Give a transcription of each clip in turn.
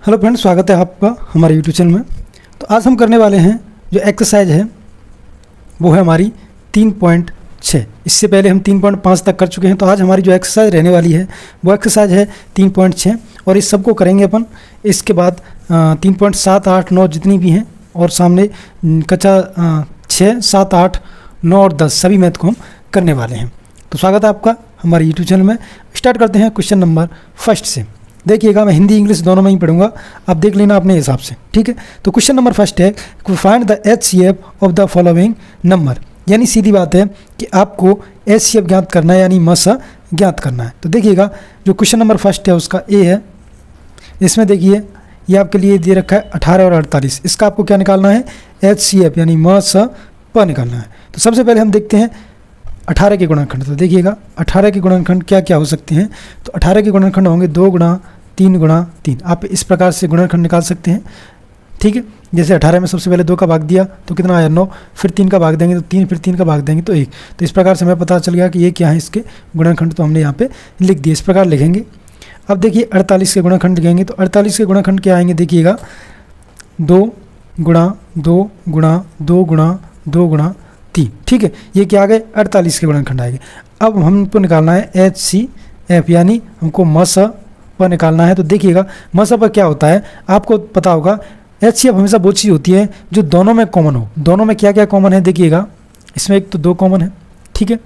Hello friends, स्वागत है आपका हमारे यूट्यूब चैनल में। तो आज हम करने वाले हैं जो एक्सरसाइज है वो है हमारी 3.6। इससे पहले हम 3.5 तक कर चुके हैं। तो आज हमारी जो एक्सरसाइज रहने वाली है वो एक्सरसाइज है 3.6 और इस सब को करेंगे अपन। इसके बाद 3.7, 8, 9 जितनी भी हैं और सामने कच्चा 6, 7, 8, 9 और 10 सभी मैथ को हम करने वाले हैं। तो स्वागत है आपका हमारे यूट्यूब चैनल में। स्टार्ट करते हैं क्वेश्चन नंबर फर्स्ट से। देखिएगा, मैं हिंदी इंग्लिश दोनों में ही पढ़ूंगा, आप देख लेना अपने हिसाब से, ठीक है। तो क्वेश्चन नंबर फर्स्ट है, find the HCF of the following number. यानी सीधी बात है कि आपको HCF ज्ञात करना है, यानी मसा ज्ञात करना है। तो देखिएगा, जो क्वेश्चन नंबर फर्स्ट है उसका ए है। इसमें देखिए ये आपके लिए दे रखा है 18 और 48। इसका आपको क्या निकालना है? HCF यानी मसा प निकालना है। तो सबसे पहले हम देखते हैं 18 के गुणनखंड। तो देखिएगा 18 के गुणनखंड क्या क्या हो सकते हैं। तो 18 के गुणनखंड होंगे 2 गुणा 3 गुणा 3। आप इस प्रकार से गुणनखंड निकाल सकते हैं, ठीक है। जैसे 18 में सबसे पहले 2 का भाग दिया तो कितना आया 9, फिर 3 का भाग देंगे तो 3, फिर 3 का भाग देंगे तो 1। तो इस प्रकार से हमें पता चल गया कि ये क्या है, इसके गुणनखंड। तो हमने यहाँ पे लिख दिए, इस प्रकार लिखेंगे। अब देखिए 48 के गुणनखंड लिखेंगे। तो 48 के गुणनखंड क्या आएंगे? देखिएगा 2 गुणा 2 गुणा 2 गुणा 2 गुणा 3, ठीक है। ये क्या आ गए? 48 के गुणनखंड आएंगे। अब हमको निकालना है HCF यानी हमको मस प निकालना है। तो देखिएगा मस प क्या होता है आपको पता होगा। HCF हमेशा वो चीज़ होती है जो दोनों में कॉमन हो। दोनों में क्या क्या कॉमन है? देखिएगा इसमें एक तो 2 कॉमन है, ठीक है,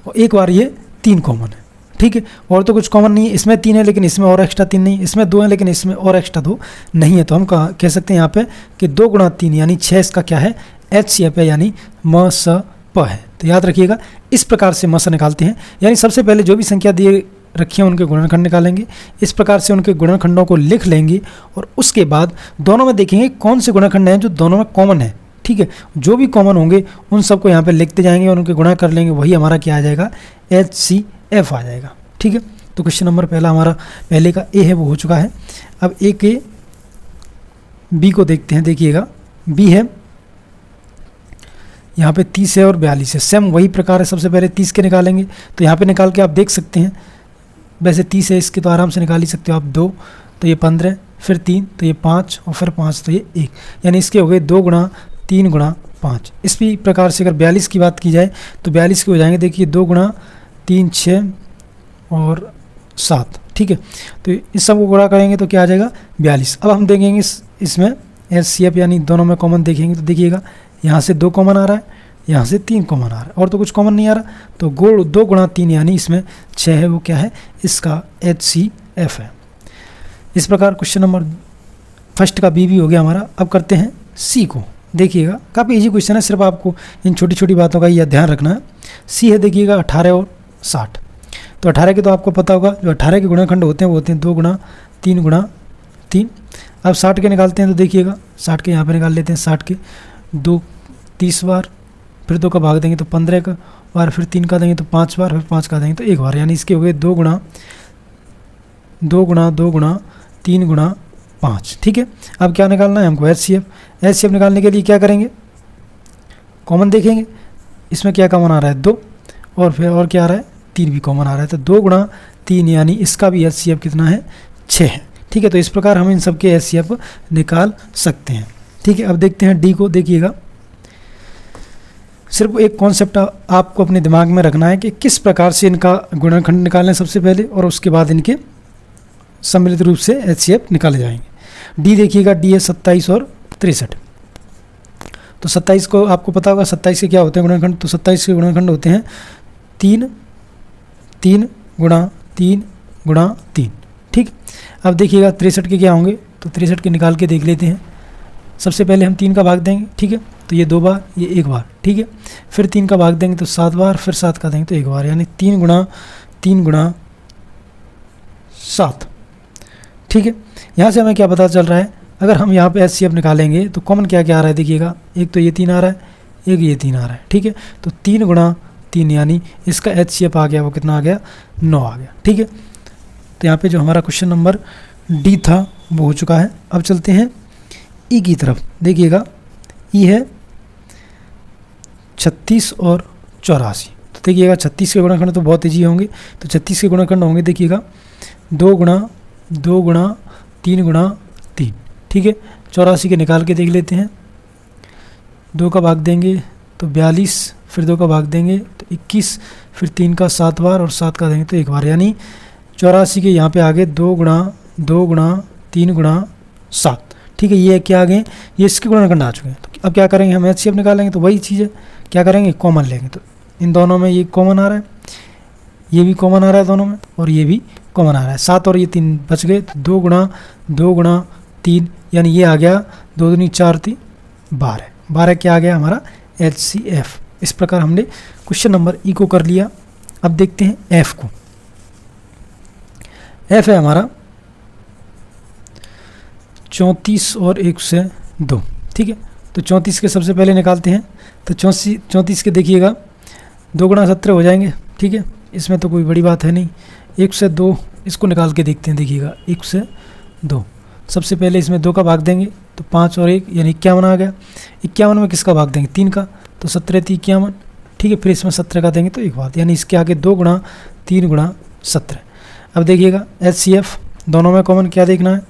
और एक बार ये 3 कॉमन है, ठीक है। और तो कुछ कॉमन नहीं है। इसमें 3 है लेकिन इसमें और एक्स्ट्रा 3 नहीं। इसमें 2 है लेकिन इसमें और एक्स्ट्रा 2 नहीं है। तो हम कह सकते हैं यहाँ पे कि 2 गुणा 3 यानी 6 इसका क्या है? HCF है यानी मस प है। तो याद रखिएगा इस प्रकार से मस निकालते हैं। यानी सबसे पहले जो भी संख्या दिए रखी है उनके गुणनखंड निकालेंगे। इस प्रकार से उनके गुणनखंडों को लिख लेंगे और उसके बाद दोनों में देखेंगे कौन से गुणनखंड हैं जो दोनों में कॉमन है, ठीक है। जो भी कॉमन होंगे उन सबको यहाँ पे लिखते जाएंगे और उनके गुणा कर लेंगे। वही हमारा क्या आ जाएगा? HCF आ जाएगा, ठीक है। तो क्वेश्चन नंबर पहला हमारा पहले का ए है वो हो चुका है। अब ए के बी को देखते हैं। देखिएगा बी है यहाँ पे 30 है और 42 है। सेम वही प्रकार है। सबसे पहले 30 के निकालेंगे। तो यहाँ पे निकाल के आप देख सकते हैं, वैसे 30 है इसके तो आराम से निकाल ही सकते हो आप। 2 तो ये 15, फिर 3 तो ये 5 और फिर 5 तो ये 1, यानी इसके हो गए 2 गुणा 3 गुणा 5। इसी प्रकार से अगर 42 की बात की जाए तो 42 के हो जाएंगे। देखिए 2 गुणा 3 6 और 7, ठीक है। तो इस सब को गुणा करेंगे तो क्या आ जाएगा? 42। अब हम देखेंगे इसमें HCF यानी दोनों में कॉमन देखेंगे। तो देखिएगा यहाँ से 2 कॉमन आ रहा है, यहाँ से 3 कॉमन आ रहा है और तो कुछ कॉमन नहीं आ रहा। तो 2 गुणा 3 यानी इसमें 6 है, वो क्या है? इसका HCF है। इस प्रकार क्वेश्चन नंबर फर्स्ट का बी भी हो गया हमारा। अब करते हैं सी को। देखिएगा काफ़ी इजी क्वेश्चन है, सिर्फ आपको इन छोटी छोटी बातों का यह ध्यान रखना है। सी है देखिएगा 18 और 60। तो 18 के तो आपको पता होगा जो 18 के गुणनखंड होते हैं वो होते हैं 2 गुणा 3 गुणा 3। अब 60 के निकालते हैं। तो देखिएगा 60 के यहाँ पर निकाल लेते हैं। 60 के 2 30 बार, फिर 2 का भाग देंगे तो 15 का बार, फिर 3 का देंगे तो 5 बार, फिर 5 का देंगे तो 1 बार, यानी इसके हो गए 2 गुणा 2 गुणा 2 गुणा 3 गुणा 5, ठीक है। अब क्या निकालना है हमको? HCF निकालने के लिए क्या करेंगे? कॉमन देखेंगे। इसमें क्या कॉमन आ रहा है? 2 और फिर और क्या आ रहा है? 3 भी कॉमन आ रहा है। तो 2 गुणा 3 यानी इसका भी HCF कितना है? 6 है, ठीक है। तो इस प्रकार हम इन सब के HCF निकाल सकते हैं, ठीक है। अब देखते हैं डी को। देखिएगा सिर्फ एक कॉन्सेप्ट आपको अपने दिमाग में रखना है कि किस प्रकार से इनका गुणनखंड निकालें सबसे पहले और उसके बाद इनके सम्मिलित रूप से HCF निकाले जाएंगे। डी देखिएगा, डी है 27 और 63। तो 27 को आपको पता होगा 27 के क्या होते हैं गुणनखंड। तो 27 के गुणनखंड होते हैं 3 3 गुणा 3 गुणा 3, ठीक। अब देखिएगा 63 के क्या होंगे। तो 63 के निकाल के देख लेते हैं। सबसे पहले हम 3 का भाग देंगे, ठीक है। तो ये 2 बार, ये 1 बार, ठीक है। फिर 3 का भाग देंगे तो 7 बार, फिर 7 का देंगे तो 1 बार, यानी 3 गुणा 7, ठीक है। यहाँ से हमें क्या पता चल रहा है? अगर हम यहाँ पे HCF निकालेंगे तो कॉमन क्या क्या आ रहा है? देखिएगा एक तो ये 3 आ रहा है, एक ये 3 आ रहा है, ठीक है। तो 3 गुणा 3 यानी इसका HCF आ गया, वो कितना आ गया? 9 आ गया, ठीक है। तो यहाँ पे जो हमारा क्वेश्चन नंबर डी था वो हो चुका है। अब चलते हैं ई की तरफ। देखिएगा ई है 36 और 84। तो देखिएगा 36 के गुणनखंड तो बहुत ईजी होंगे। तो 36 के गुणनखंड होंगे देखिएगा 2 गुणा 2 गुणा 3 गुणा 3, ठीक है। 84 के निकाल के देख लेते हैं। 2 का भाग देंगे तो 42, फिर 2 का भाग देंगे तो 21, फिर 3 का 7 बार और 7 का देंगे तो 1 बार, यानी 84 के यहाँ पे आगे 2 गुणा 2 गुणा 3 गुणा 7, ठीक है। ये क्या आ गए, ये इसके गुणनखंड आ चुके हैं। तो अब क्या करेंगे, हम एचसीएफ निकालेंगे तो वही चीज़ है, क्या करेंगे, कॉमन लेंगे। तो इन दोनों में ये कॉमन आ रहा है, ये भी कॉमन आ रहा है दोनों में, और ये भी कॉमन आ रहा है। 7 और ये 3 बच गए, तो 2 गुणा 2 गुणा 3, यानी ये आ गया 2 दूनी 4 3 12, 12 क्या आ गया हमारा एचसीएफ। इस प्रकार हमने क्वेश्चन नंबर ई को कर लिया। अब देखते हैं एफ को। एफ है हमारा 34 और 102, ठीक है। तो 34 के सबसे पहले निकालते हैं। तो 34 के देखिएगा 2 गुणा 17 हो जाएंगे, ठीक है। इसमें तो कोई बड़ी बात है नहीं। 102 इसको निकाल के देखते हैं, देखिएगा 102। सबसे पहले इसमें 2 का भाग देंगे तो 5 और 1 यानी 51 आ गया। 51 में किसका भाग देंगे, 3 का, तो 17 3 51, ठीक है। फिर इसमें 17 का देंगे तो 1 बात, यानी इसके आगे 2 गुणा 3 गुणा 17। अब देखिएगा एचसीएफ, दोनों में कॉमन क्या देखना है,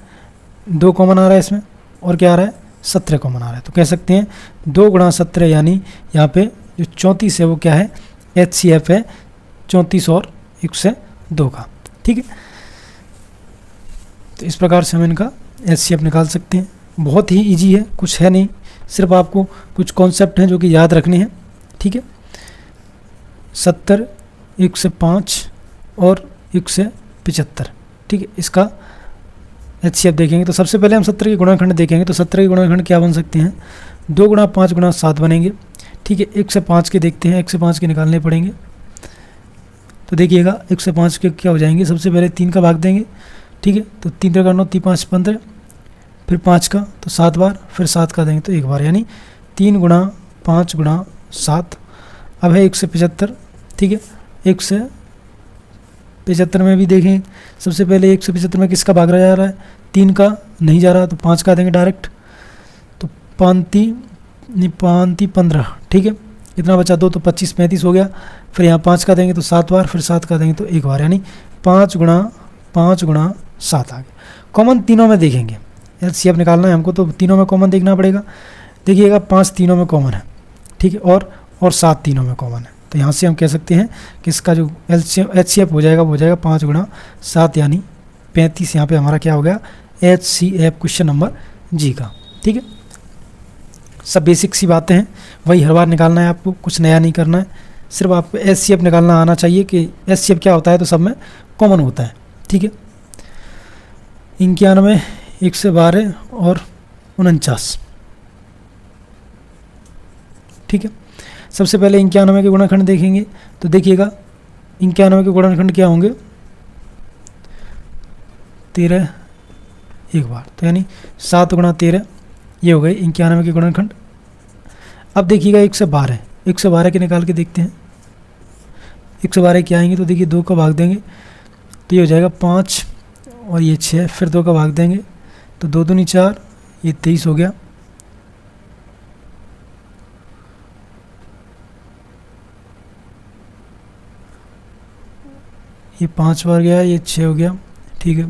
2 कॉमन आ रहा है इसमें, और क्या आ रहा है 17 कॉमन आ रहा है। तो कह सकते हैं 2 गुणा 17, यानी यहाँ पे जो 34 है वो क्या है, एचसीएफ है 34 और 102 का, ठीक है। तो इस प्रकार से हम इनका एचसीएफ निकाल सकते हैं। बहुत ही इजी है, कुछ है नहीं, सिर्फ आपको कुछ कॉन्सेप्ट हैं जो कि याद रखने हैं, ठीक है। 70, 105 और 175, ठीक है। इसका एचसीएफ देखेंगे तो सबसे पहले हम 70 के गुणनखंड देखेंगे। तो 70 के गुणनखंड क्या बन सकते हैं, 2 गुणा 5 गुणा 7 बनेंगे, ठीक है। 105 के देखते हैं, 105 के निकालने पड़ेंगे। तो देखिएगा 105 के क्या हो जाएंगे, सबसे पहले 3 का भाग देंगे, ठीक है। तो 3 का 9 3 5 15, फिर 5 का तो 7 बार, फिर 7 का देंगे तो 1 बार, यानी 3 गुणा 5 गुणा 7। अब है 175, ठीक है। 175 में भी देखें, सबसे पहले 175 में किसका भाग जा रहा है, 3 का नहीं जा रहा, तो 5 का देंगे डायरेक्ट, तो 5 15, ठीक है। कितना बचा, 2 तो 25 35 हो गया। फिर यहाँ 5 का देंगे तो 7 बार, फिर 7 का देंगे तो 1 बार, यानी 5 गुणा 7 आ गया। कॉमन तीनों में देखेंगे, एचसीएफ निकालना है हमको, तो तीनों में कॉमन देखना पड़ेगा। देखिएगा 5 तीनों में कॉमन है, ठीक है, और 7 तीनों में कॉमन है। तो यहाँ से हम कह सकते हैं कि इसका जो एचसीएफ हो जाएगा वो हो जाएगा 5 गुणा 7, यानी 35। यहाँ पे हमारा क्या हो गया, एचसीएफ क्वेश्चन नंबर जी का, ठीक है। सब बेसिक सी बातें हैं, वही हर बार निकालना है आपको, कुछ नया नहीं करना है। सिर्फ आपको एचसीएफ निकालना आना चाहिए कि एचसीएफ क्या होता है, तो सब में कॉमन होता है, ठीक है। 91, 112 और 49, ठीक है। सबसे पहले 91 के गुणनखंड देखेंगे। तो देखिएगा 91 के गुणनखंड क्या होंगे, 13 1 बार, तो यानी 7 गुणा 13, ये हो गए 91 के गुणनखंड। अब देखिएगा 112, 112 के निकाल के देखते हैं। 112 क्या आएंगे, तो देखिए 2 का भाग देंगे तो ये हो जाएगा 5 और ये 6, फिर 2 का भाग देंगे तो 2 दूनी 4, ये 23 हो गया। ये 5 बार गया, ये 6 हो गया, ठीक है।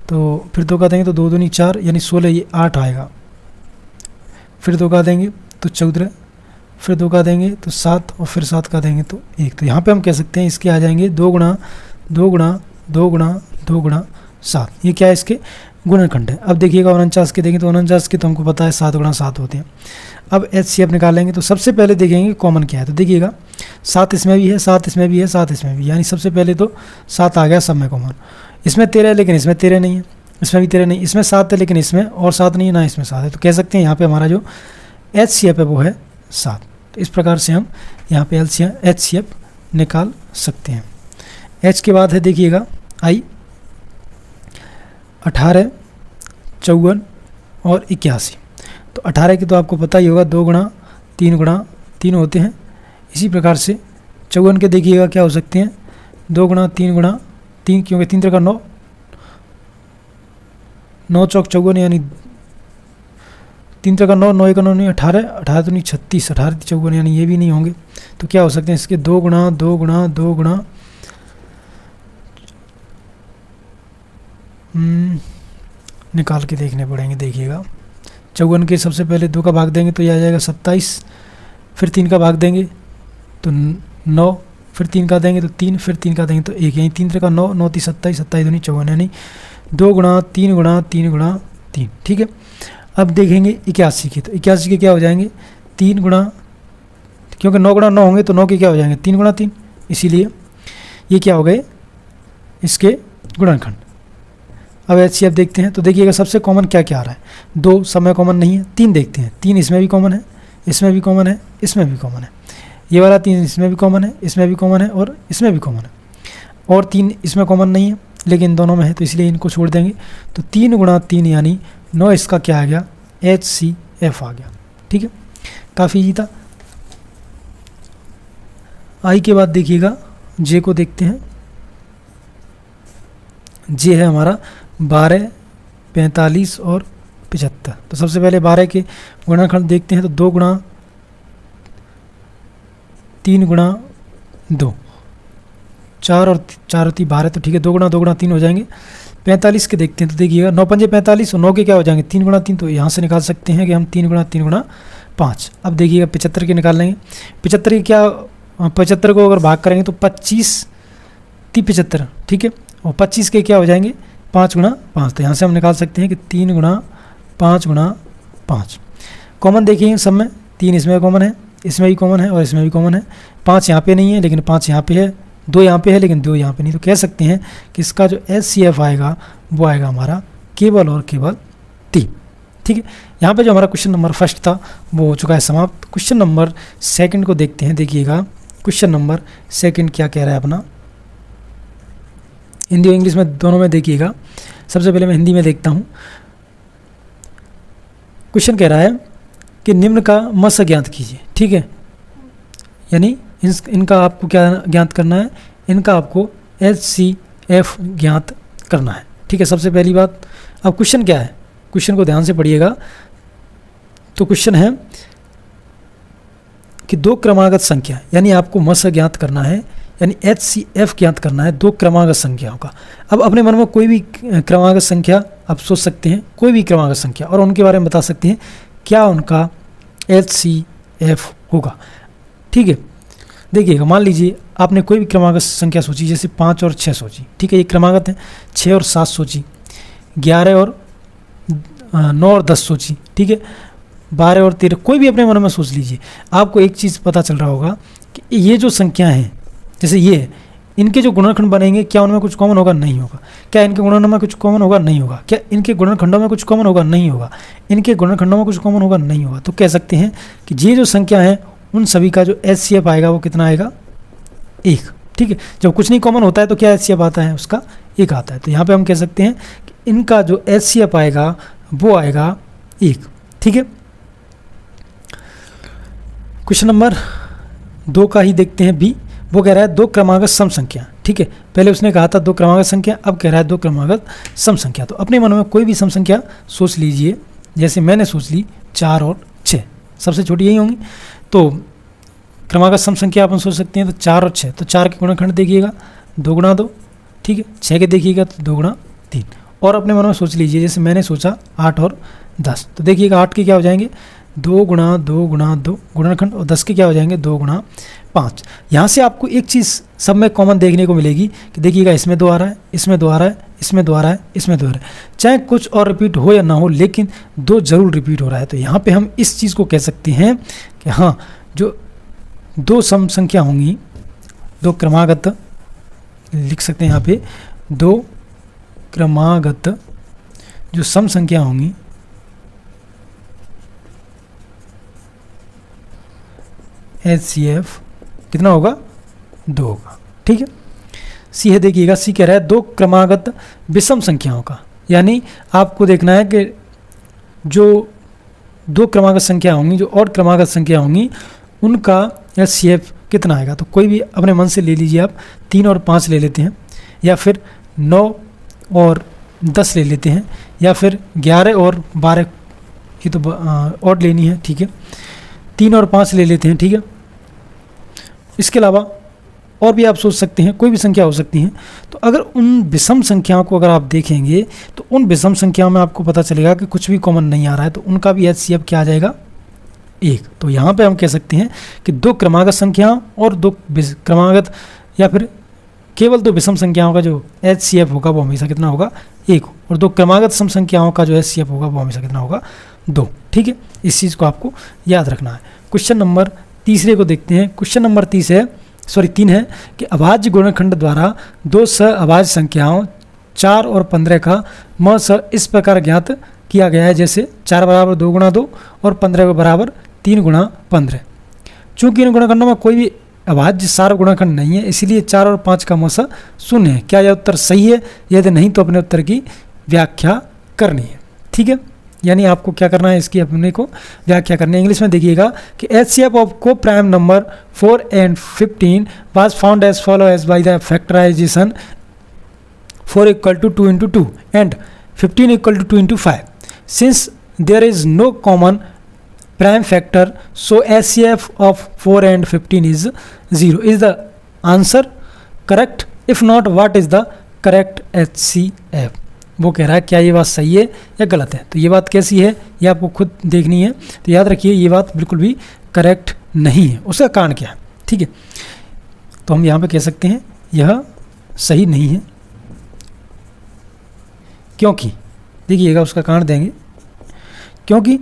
तो फिर 2 का देंगे तो 2 दूनी 4, यानी 16, ये 8 आएगा। फिर 2 का देंगे तो 14, फिर 2 का देंगे तो 7, और फिर 7 का देंगे तो 1। तो यहाँ पे हम कह सकते हैं इसके आ जाएंगे 2 गुणा 2 गुणा 2 गुणा 2 गुणा 7। ये क्या है, इसके गुणनखंड है। अब देखिएगा 49 के देंगे तो 49 के तो हमको पता है 7 गुणा 7 होते हैं। अब एचसीएफ निकालेंगे तो सबसे पहले देखेंगे कॉमन क्या है। तो देखिएगा 7 इसमें भी है, 7 इसमें भी है, 7 इसमें भी, यानी सबसे पहले तो 7 आ गया सब में कॉमन। इसमें 13 है लेकिन इसमें 13 नहीं है, इसमें भी 13 नहीं, इसमें 7 है लेकिन इसमें और 7 नहीं है, ना इसमें 7 है। तो कह सकते हैं यहाँ पे हमारा जो एचसीएफ है वो है 7। तो इस प्रकार से हम यहाँ पे एचसीएफ निकाल सकते हैं। एच के बाद है देखिएगा आई, 18, 54 और 81। तो 18 की तो आपको पता ही होगा 2 गुणा 3 होते हैं। इसी प्रकार से 54 के देखिएगा क्या हो सकते हैं, 2 गुणा 3, क्योंकि 3 3 का 9, 9 चौक 54, यानी 3 3 का 9, 9 1 9 नहीं, 18, 18 तो नहीं 36, 18 54, यानी ये भी नहीं होंगे। तो क्या हो सकते हैं इसके 2 गुणा 2 गुणा 2 गुणा निकाल के देखने पड़ेंगे। देखिएगा 54 के सबसे पहले 2 का भाग देंगे तो ये आ जाएगा 27, फिर 3 का भाग देंगे तो 9, फिर 3 का देंगे तो 3, फिर 3 का देंगे तो 1, यहीं 3 3 का 9, 9 3 27, 27 दूनी 54, यानी 2 गुणा 3 गुणा 3 गुणा 3, ठीक है। अब देखेंगे 81 के, तो 81 के क्या हो जाएंगे 3 गुणा, क्योंकि 9 गुणा 9 होंगे तो 9 के क्या हो जाएंगे 3 गुणा 3, इसीलिए ये क्या हो गए इसके गुणनखंड। अब HCF देखते हैं तो देखिएगा सबसे कॉमन क्या क्या आ रहा है, 2 सब में कॉमन नहीं है, 3 देखते हैं, 3 इसमें भी कॉमन है, इसमें भी कॉमन है, इसमें भी कॉमन है, ये वाला 3 इसमें भी कॉमन है, इसमें भी कॉमन है और इसमें भी कॉमन है, और 3 इसमें कॉमन नहीं है लेकिन दोनों में है तो इसलिए इनको छोड़ देंगे। तो 3 गुणा 3 यानी 9, इसका क्या आ गया HCF आ गया, ठीक है। काफ़ी ईजी था। आई के बाद देखिएगा जे को देखते हैं। जे है हमारा 12, 45 और 75। तो सबसे पहले 12 के गुणनखंड देखते हैं तो 2 गुणा 3 गुणा 2, 4 और 12, तो ठीक है 2 गुणा 3 हो जाएंगे। 45 के देखते हैं तो देखिएगा 9 पंजे 45 और 9 के क्या हो जाएंगे 3 गुणा 3, तो यहाँ से निकाल सकते हैं कि हम 3 गुणा 5। अब देखिएगा 75 के निकाल लेंगे। 75 के क्या, 75 को अगर भाग करेंगे तो 25 3 75, ठीक है, और 25 के क्या हो जाएंगे 5 गुणा 5, तो यहाँ से हम निकाल सकते हैं कि 3 गुणा 5। कॉमन देखिए सब में, 3 इसमें कॉमन है, इसमें भी कॉमन है और इसमें भी कॉमन है। 5 यहाँ पे नहीं है लेकिन 5 यहाँ पे है, 2 यहाँ पे है लेकिन 2 यहाँ पे नहीं, तो कह सकते हैं कि इसका जो HCF आएगा वो आएगा हमारा केवल और केवल 3, ठीक है। यहाँ पे जो हमारा क्वेश्चन नंबर फर्स्ट था वो हो चुका है समाप्त। क्वेश्चन नंबर सेकंड को देखते हैं। देखिएगा क्वेश्चन नंबर सेकंड क्या कह रहा है अपना, हिंदी और इंग्लिश में दोनों में देखिएगा। सबसे पहले मैं हिंदी में देखता हूँ। क्वेश्चन कह रहा है कि निम्न का मस ज्ञात कीजिए, ठीक है, यानी इनका आपको क्या ज्ञात करना है, इनका आपको HCF ज्ञात करना है, ठीक है। सबसे पहली बात, अब क्वेश्चन क्या है, क्वेश्चन को ध्यान से पढ़िएगा। तो क्वेश्चन है कि 2 क्रमागत संख्या, यानी आपको मस ज्ञात करना है, यानी HCF ज्ञात करना है 2 क्रमागत संख्याओं का। अब अपने मन में कोई भी क्रमागत संख्या आप सोच सकते हैं, कोई भी क्रमागत संख्या, और उनके बारे में बता सकते हैं क्या उनका HCF होगा, ठीक है। देखिएगा मान लीजिए आपने कोई भी क्रमागत संख्या सोची, जैसे 5 और 6 सोची, ठीक है, ये क्रमागत है। 6 और 7 सोची, 11 और 9 और 10 सोची, ठीक है, 12 और 13, कोई भी अपने मन में सोच लीजिए। आपको एक चीज़ पता चल रहा होगा कि ये जो संख्या हैं, जैसे ये है, इनके जो गुणनखंड बनेंगे क्या उनमें कुछ कॉमन होगा, नहीं होगा। क्या इनके गुणनखंड में कुछ कॉमन होगा, नहीं होगा। क्या इनके गुणनखंडों में कुछ कॉमन होगा, नहीं होगा। इनके गुणनखंडों में कुछ कॉमन होगा, नहीं होगा। तो कह सकते हैं कि ये जो संख्या है उन सभी का जो HCF आएगा वो कितना आएगा, 1, ठीक है। जब कुछ नहीं कॉमन होता है तो क्या HCF आता है, उसका 1 आता है। तो यहाँ पे हम कह सकते हैं कि इनका जो HCF आएगा वो आएगा 1, ठीक है। क्वेश्चन नंबर 2 का ही देखते हैं, बी। वो कह रहा है 2 क्रमागत सम संख्या, ठीक है। पहले उसने कहा था 2 क्रमागत संख्या, अब कह रहा है 2 क्रमागत सम संख्या। तो अपने मन में कोई भी सम संख्या सोच लीजिए, जैसे मैंने सोच ली 4 और 6, सबसे छोटी यही होंगी। तो क्रमागत सम संख्या अपन सोच सकते हैं तो 4 और 6, तो 4 के गुणनखंड देखिएगा 2 गुणा 2, ठीक है। 6 के देखिएगा तो 2 गुणा 3, और अपने मन में सोच लीजिए जैसे मैंने सोचा 8 और 10, तो देखिएगा 8 के क्या हो जाएंगे 2 गुणा 2 गुणा 2 गुणनखंड, और 10 के क्या हो जाएंगे 2 गुणा 5। यहाँ से आपको एक चीज़ सब में कॉमन देखने को मिलेगी कि देखिएगा इसमें 2 आ रहा है, इसमें 2 आ रहा है, इसमें 2 आ रहा है, इसमें 2 आ रहा है। चाहे कुछ और रिपीट हो या ना हो, लेकिन 2 जरूर रिपीट हो रहा है। तो यहाँ पे हम इस चीज़ को कह सकते हैं कि हाँ, जो 2 सम संख्या होंगी, 2 क्रमागत लिख सकते हैं यहाँ पे, 2 क्रमागत जो सम संख्या होंगी HCF कितना होगा 2 होगा, ठीक है। सी है, देखिएगा सी कह रहा है 2 क्रमागत विषम संख्याओं का, यानी आपको देखना है कि जो 2 क्रमागत संख्या होंगी, जो और क्रमागत संख्या होंगी, उनका HCF कितना आएगा। तो कोई भी अपने मन से ले लीजिए आप, 3 और 5 ले लेते हैं, या फिर 9 और 10 ले लेते हैं, या फिर 11 और 12, ये तो और लेनी है, ठीक है। 3 और 5 ले लेते हैं, ठीक है। इसके अलावा और भी आप सोच सकते हैं, कोई भी संख्या हो सकती हैं। तो अगर उन विषम संख्याओं को अगर आप देखेंगे तो उन विषम संख्याओं में आपको पता चलेगा कि कुछ भी कॉमन नहीं आ रहा है, तो उनका भी HCF क्या आ जाएगा, 1। तो यहाँ पे हम कह सकते हैं कि 2 क्रमागत संख्याओं और 2 क्रमागत या फिर केवल 2 विषम संख्याओं का जो HCF होगा वो हमेशा कितना होगा, 1, और 2 क्रमागत सम संख्याओं का जो HCF होगा वो हमेशा कितना होगा, 2। ठीक है, इस चीज़ को आपको याद रखना है। क्वेश्चन नंबर तीसरे को देखते हैं। क्वेश्चन नंबर 3 है कि अभाज्य गुणनखंड द्वारा 2 सह-अभाज्य संख्याओं 4 और 15 का म इस प्रकार ज्ञात किया गया है, जैसे 4 बराबर 2 गुणा 2 और 15 के बराबर 3 गुणा 15। चूँकि इन गुणनखंडों में कोई भी अभाज्य सार गुणनखंड नहीं है, इसलिए 4 और 5 का म 0 है। क्या यह उत्तर सही है? यदि नहीं तो अपने उत्तर की व्याख्या करनी है। ठीक है, यानी आपको क्या करना है, इसकी अपने को व्याख्या करनी है। इंग्लिश में देखिएगा कि HCF ऑफ को prime number 4 and 15 was found as follow as by the factorization 4 = 2 × 2 and 15 = 2 × 5. Since there is no common prime factor, so HCF of 4 and 15 is 0. Is the answer correct? If not, what is the correct HCF? वो कह रहा है क्या ये बात सही है या गलत है। तो ये बात कैसी है ये आपको खुद देखनी है। तो याद रखिए ये बात बिल्कुल भी करेक्ट नहीं है। उसका कारण क्या है, ठीक है, तो हम यहाँ पे कह सकते हैं यह सही नहीं है, क्योंकि देखिएगा उसका कारण देंगे, क्योंकि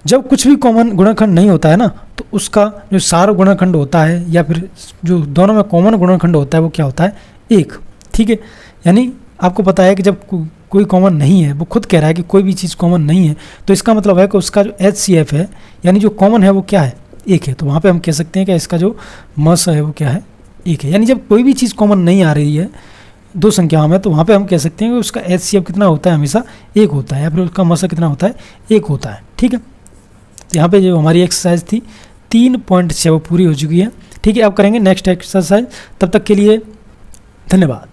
जब कुछ भी कॉमन गुणनखंड नहीं होता है ना, तो उसका जो सार गुणनखंड होता है या फिर जो दोनों में कॉमन गुणनखंड होता है वो क्या होता है, 1। ठीक है, यानी आपको पता है कि जब कोई कॉमन नहीं है, वो खुद कह रहा है कि कोई भी चीज़ कॉमन नहीं है, तो इसका मतलब है कि उसका जो HCF है यानी जो कॉमन है वो क्या है, 1 है। तो वहाँ पे हम कह सकते हैं कि इसका जो मस है वो क्या है, 1 है। यानी जब कोई भी चीज़ कॉमन नहीं आ रही है 2 संख्याओं में, तो वहाँ पे हम कह सकते हैं कि उसका HCF कितना होता है, हमेशा 1 होता है, या फिर उसका मस कितना होता है, 1 होता है। ठीक है, तो यहाँ पर जो हमारी एक्सरसाइज थी 3.6 वो पूरी हो चुकी है। ठीक है, अब करेंगे नेक्स्ट एक्सरसाइज। तब तक के लिए धन्यवाद।